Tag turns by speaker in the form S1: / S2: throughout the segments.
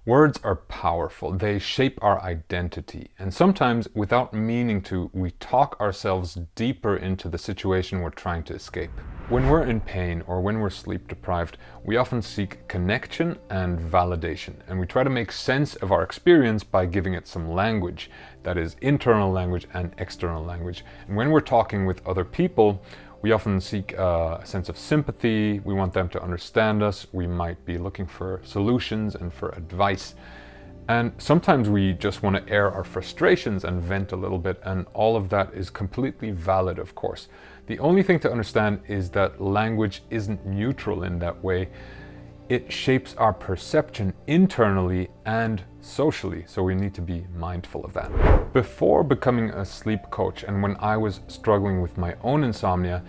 S1: Words are powerful. They shape our identity. And sometimes, without meaning to, we talk ourselves deeper into the situation we're trying to escape. When we're in pain or when we're sleep deprived, we often seek connection and validation. And we try to make sense of our experience by giving it some language. That is internal language and external language. And when we're talking with other people, we often seek a sense of sympathy. We want them to understand us. We might be looking for solutions and for advice. And sometimes we just want to air our frustrations and vent a little bit, and all of that is completely valid, of course. The only thing to understand is that language isn't neutral in that way. It shapes our perception internally and socially, so we need to be mindful of that. Before becoming a sleep coach, and when I was struggling with my own insomnia,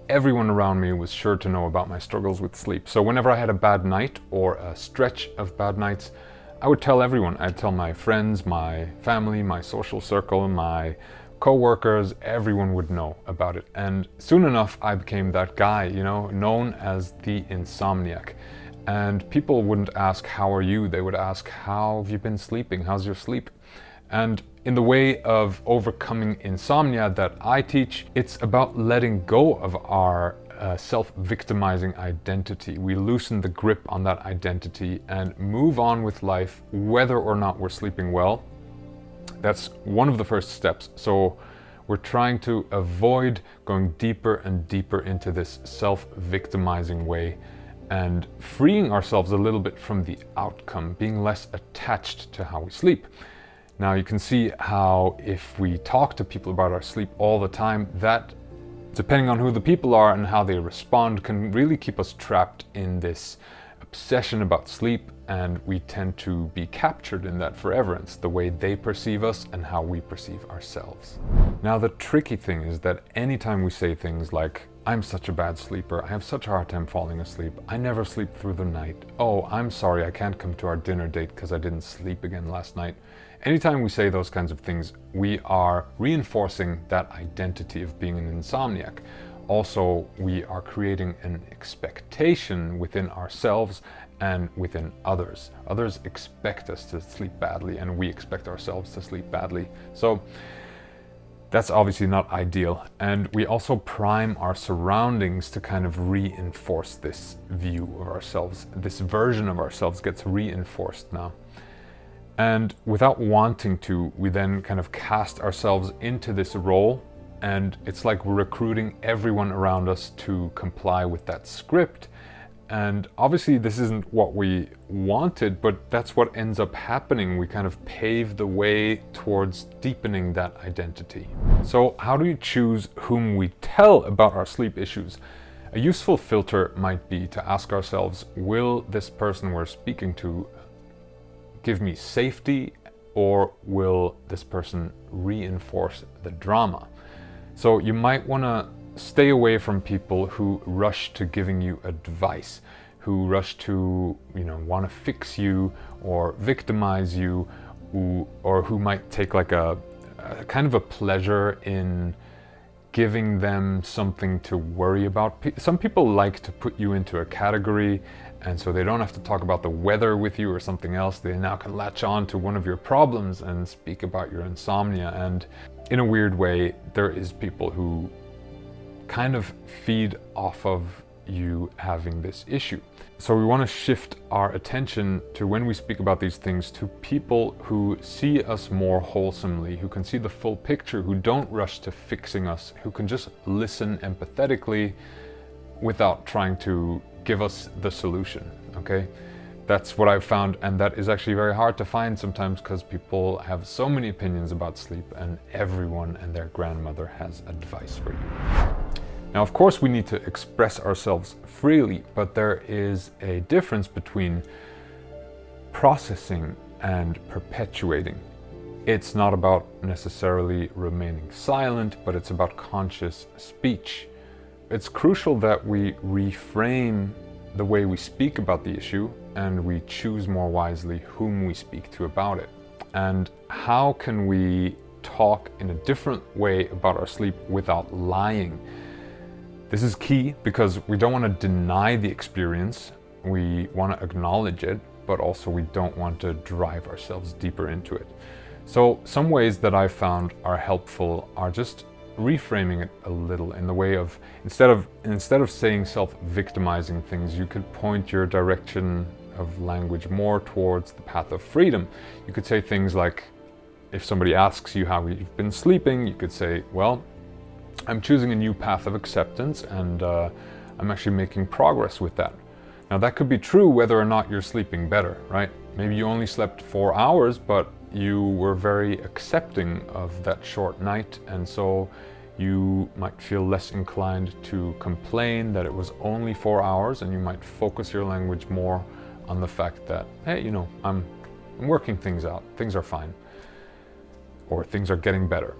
S1: everyone around me was sure to know about my struggles with sleep. So whenever I had a bad night or a stretch of bad nights, I would tell everyone. I'd tell my friends, my family, my social circle, my co-workers. Everyone would know about it. And soon enough, I became that guy, known as the insomniac. And people wouldn't ask, "How are you?" They would ask, "How have you been sleeping? How's your sleep?" And in the way of overcoming insomnia that I teach, it's about letting go of our self-victimizing identity. We loosen the grip on that identity and move on with life, whether or not we're sleeping well. That's one of the first steps. So we're trying to avoid going deeper and deeper into this self-victimizing way and freeing ourselves a little bit from the outcome, being less attached to how we sleep. Now you can see how if we talk to people about our sleep all the time, that, depending on who the people are and how they respond, can really keep us trapped in this obsession about sleep, and we tend to be captured in that forever. It's the way they perceive us and how we perceive ourselves. Now the tricky thing is that anytime we say things like, "I'm such a bad sleeper, I have such a hard time falling asleep, I never sleep through the night, oh, I'm sorry I can't come to our dinner date because I didn't sleep again last night." Anytime we say those kinds of things, we are reinforcing that identity of being an insomniac. Also, we are creating an expectation within ourselves and within others. Others expect us to sleep badly, and we expect ourselves to sleep badly. So that's obviously not ideal. And we also prime our surroundings to kind of reinforce this view of ourselves. This version of ourselves gets reinforced now. And without wanting to, we then kind of cast ourselves into this role, and it's like we're recruiting everyone around us to comply with that script. And obviously this isn't what we wanted, but that's what ends up happening. We kind of pave the way towards deepening that identity. So how do you choose whom we tell about our sleep issues? A useful filter might be to ask ourselves, will this person we're speaking to give me safety, or will this person reinforce the drama? So you might want to stay away from people who rush to giving you advice, who rush to, want to fix you or victimize you, or who might take like a kind of a pleasure in giving them something to worry about. Some people like to put you into a category, and so they don't have to talk about the weather with you or something else. They now can latch on to one of your problems and speak about your insomnia. And in a weird way, there is people who kind of feed off of you having this issue. So we want to shift our attention to, when we speak about these things, to people who see us more wholesomely, who can see the full picture, who don't rush to fixing us, who can just listen empathetically without trying to give us the solution, okay? That's what I've found, and that is actually very hard to find sometimes because people have so many opinions about sleep, and everyone and their grandmother has advice for you. Now, of course, we need to express ourselves freely, but there is a difference between processing and perpetuating. It's not about necessarily remaining silent, but it's about conscious speech. It's crucial that we reframe the way we speak about the issue, and we choose more wisely whom we speak to about it. And how can we talk in a different way about our sleep without lying? This is key because we don't want to deny the experience. We want to acknowledge it, but also we don't want to drive ourselves deeper into it. So some ways that I've found are helpful are just reframing it a little in the way of, instead of saying self-victimizing things, you could point your direction of language more towards the path of freedom. You could say things like, if somebody asks you how you've been sleeping, you could say, well, I'm choosing a new path of acceptance, and I'm actually making progress with that. Now that could be true whether or not you're sleeping better, right? Maybe you only slept 4 hours, but you were very accepting of that short night, and so you might feel less inclined to complain that it was only 4 hours, and you might focus your language more on the fact that, hey, you know, I'm working things out, things are fine, or things are getting better.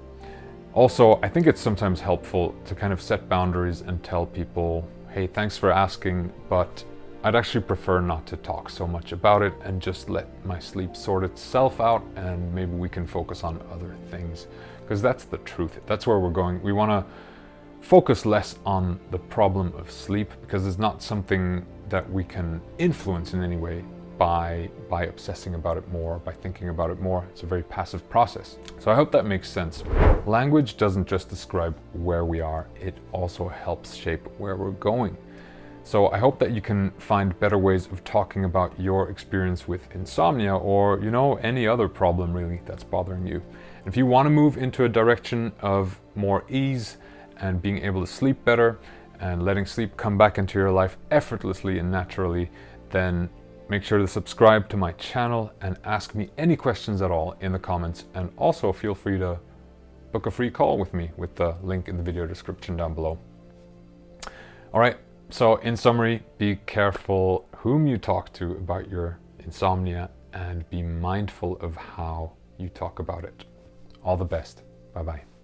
S1: Also, I think it's sometimes helpful to kind of set boundaries and tell people, hey, thanks for asking, but I'd actually prefer not to talk so much about it and just let my sleep sort itself out, and maybe we can focus on other things. Because that's the truth. That's where we're going. We want to focus less on the problem of sleep, because it's not something that we can influence in any way by obsessing about it more, by thinking about it more. It's a very passive process. So I hope that makes sense. Language doesn't just describe where we are, it also helps shape where we're going. So I hope that you can find better ways of talking about your experience with insomnia, or, you know, any other problem really that's bothering you. And if you want to move into a direction of more ease and being able to sleep better and letting sleep come back into your life effortlessly and naturally, then make sure to subscribe to my channel and ask me any questions at all in the comments. And also feel free to book a free call with me with the link in the video description down below. All right, so in summary, be careful whom you talk to about your insomnia, and be mindful of how you talk about it. All the best. Bye-bye.